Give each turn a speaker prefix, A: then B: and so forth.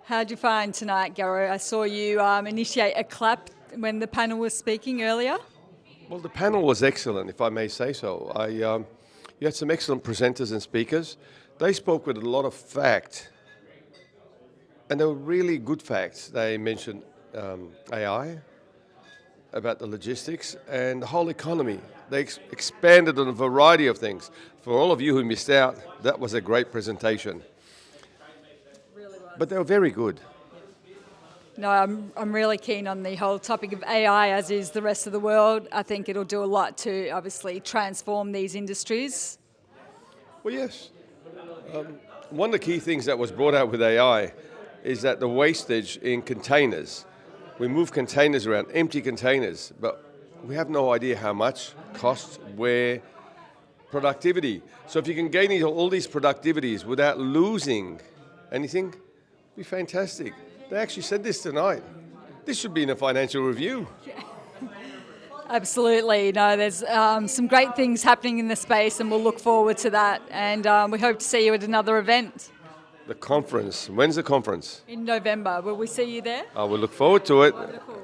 A: How did you find tonight, Garo? I saw you initiate a clap when the panel was speaking earlier.
B: Well, the panel was excellent, if I may say so. You had some excellent presenters and speakers. They spoke with a lot of fact, and they were really good facts. They mentioned AI, about the logistics, and the whole economy. They expanded on a variety of things. For all of you who missed out, that was a great presentation.
A: Really was.
B: But they were very good.
A: No, I'm really keen on the whole topic of AI, as is the rest of the world. I think it'll do a lot to obviously transform these industries.
B: Well, yes. One of the key things that was brought out with AI is that the wastage in containers. We move containers around, empty containers, but we have no idea how much, cost, where, productivity. So if you can gain all these productivities without losing anything, it'd be fantastic. They actually said this tonight. This should be in a financial review.
A: Absolutely. No, there's some great things happening in the space, and we'll look forward to that. And we hope to see you at another event.
B: The conference. When's the conference?
A: In November. Will we see you there?
B: I will look forward to it.
A: Wonderful.